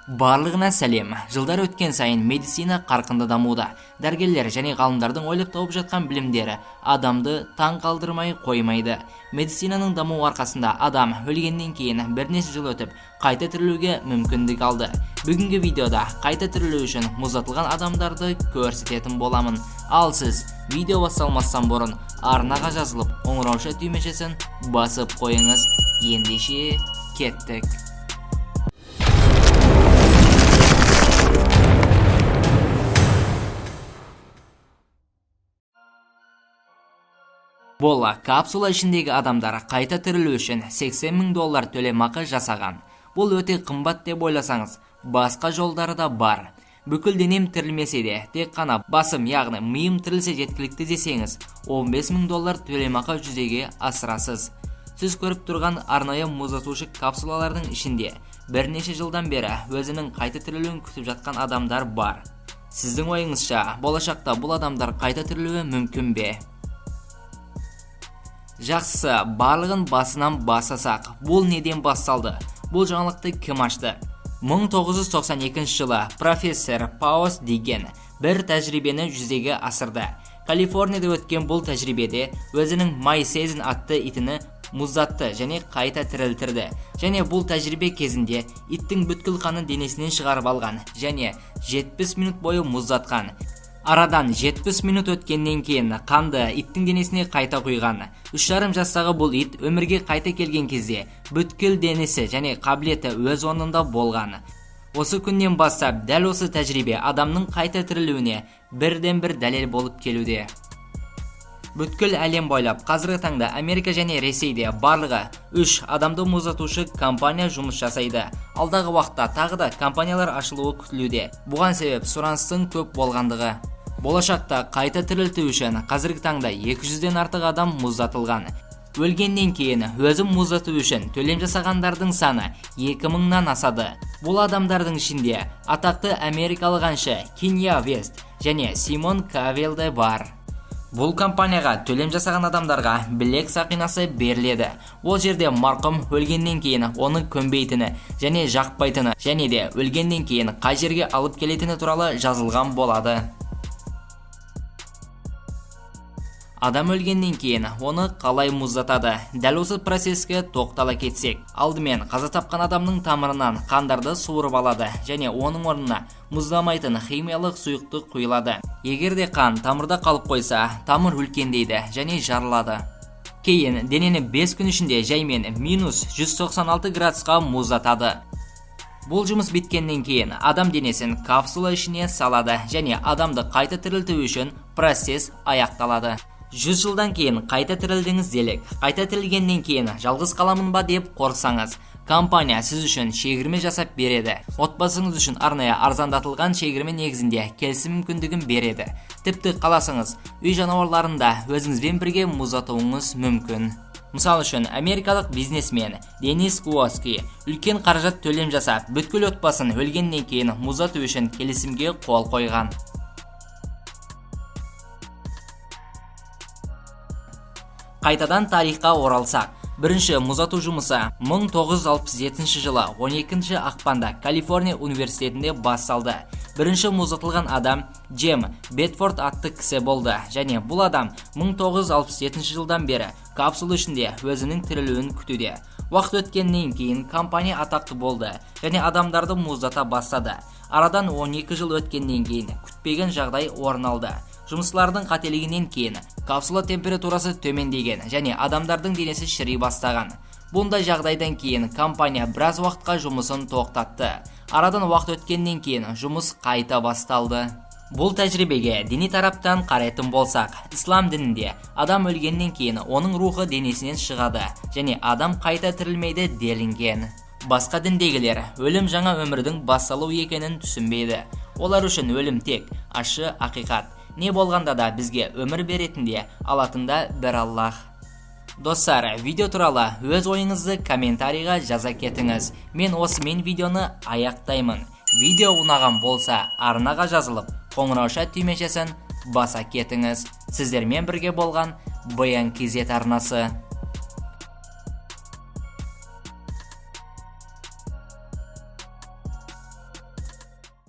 Барлығына сәлем. Жылдар өткен сайын медицина қарқынды дамуда. Дәрігерлер және ғалымдардың ойлап тауып жатқан білімдері адамды таң қалдырмай қоймайды. Медицинаның дамуы арқасында адам өлгеннен кейін бірнеше жыл өтіп қайта тірілуге мүмкіндік алды. Бүгінгі видеода қайта тірілу үшін мұздатылған адамдарды көрсететін боламын. Ал сіз видео басталмастан бұрын арнаға жазылып, қоңырауша түймешесін басып қойыңыз. Ендеше кеттік. Бұл капсула ішіндегі адамдар қайта тірілу үшін $80 000 төлемақы жасаған. Бұл өте қымбат деп ойласаңыз, басқа жолдары да бар. Бүкіл денем тірілмесе де, тек қана басым, яғни миым тірілсе жеткілікті десеңіз, $15 000 төлемақы жүзеге асырасыз. Сіз көріп тұрған арнайы мұздатушы капсулалардың ішінде бірнеше жылдан бері өзінің қайта тірілуін күтіп жатқан адамдар бар. Сіздің ойыңызша, болашақта бұл адамдар қайта тірілуі мүмкін бе? Жақсы, барлығын басынан бастасақ, бұл неден басталды? Бұл жаңалықты кім ашты? 1992 жылы профессор Паус деген бір тәжірибені жүзеге асырды. Калифорнияда өткен бұл тәжірибеде өзінің Майсезин атты итіні мұздатты және қайта тірілтірді. Және бұл тәжірибе кезінде иттің бүткіл қанын денесінен шығарып алған және 70 минут бойы мұздатқан. Арадан 70 минут өткеннен кейін қанды иттің денесіне қайта құйған. 3,5 жастағы бұл ит өмірге қайта келген кезде бүткіл денесі және қабілеті өз орнында болған. Осы күннен бастап дәл осы тәжірибе адамның қайта тірілуіне бірден-бір дәлел болып келуде. Бүткіл әлем бойлап қазіргі таңда Америка және Ресейде барлығы 3 адамды мұздатушы компания жұмыс жасайды. Алдағы уақытта тағы да компаниялар ашылуы күтілуде. Бұған себеп сұраныстың көп болғандығы. Болашақта қайта тірілту үшін қазіргі таңда 200-ден артық адам мұздатылған. Өлгеннен кейін өзім мұздату үшін төлем жасағандардың саны 2000-нан асады. Бұл адамдардың ішінде атақты америкалық әнші Кинья Вест және Симон Кавелл де бар. Бұл компанияға төлем жасаған адамдарға білек сақинасы беріледі. Ол жерде марқұм өлгеннен кейін оны көмбейтіні және жақпайтыны және де өлгеннен кейін қай жерге алып келетіні туралы жазылған болады. Адам өлгеннен кейін оны қалай мұздатады? Дәл осы процеске тоқтала кетсек, алдымен қаза тапқан адамның тамырынан қандарды суырып алады және оның орнына мұздамайтын химиялық сұйықтық құйылады. Егер де қан тамырда қалып қойса, тамыр үлкендейді және жарылады. Кейін денені 5 күн ішінде жаймен -196 градусқа мұздатады. Бұл жұмыс біткеннен кейін адам денесін капсула ішіне салады және адамды қайта тірілту үшін процесс аяқталады. 100 жылдан кейін қайта тірілдіңіз делік. Қайта тірілгеннен кейін жалғыз қаламын ба деп қорқсаңыз, компания сіз үшін шегірме жасап береді. Отбасыңыз үшін арнайы арзандатылған шегірме негізінде келісім мүмкіндігін береді. Тіпті қаласыңыз, үй жануарларында өзіңізбен бірге мұздатуыңыз мүмкін. Мысал үшін, америкалық бизнесмен Денис Куоски үлкен қаражат төлем жасап, бүткіл отбасын өлгеннен кейін мұздату үшін келісімге қол қойған. Қайтадан тарихқа оралсақ, бірінші мұздату жұмысы 1967 жылы 12 ақпанда Калифорния университетінде басталды. Бірінші мұздатылған адам Джем Бетфорд атты кісі болды және бұл адам 1967 жылдан бері капсула ішінде өзінің тірілуін күтуде. Уақыт өткеннен кейін компания атақты болды және адамдарды мұздата бастады. Арадан 12 жыл өткеннен кейін күтпеген жағдай орын алды. Жұмысшылардың қателігінен кейін капсула температурасы төмендеген және адамдардың денесі шіри бастаған. Бұндай жағдайдан кейін компания біраз уақытқа жұмысын тоқтатты. Арадан уақыт өткеннен кейін жұмыс қайта басталды. Бұл тәжірибеге діни тараптан қарайтын болсақ, ислам дінінде адам өлгеннен кейін оның рухы денесінен шығады және адам қайта тірілмейді делінген. Басқа діндегілер өлім жаңа өмірдің басталу екенін түсінбейді. Олар үшін өлім тек ащы ақиқат. Не болғанда да бізге өмір беретінде алатында бір Аллах. Достар, видео туралы өз ойыңызды комментарийға жаза кетіңіз. Мен осымен видеоны аяқтаймын. Видео ұнаған болса, арнаға жазылып, қоңырауша түймешесін баса кетіңіз. Сіздермен бірге болған BNKZ арнасы.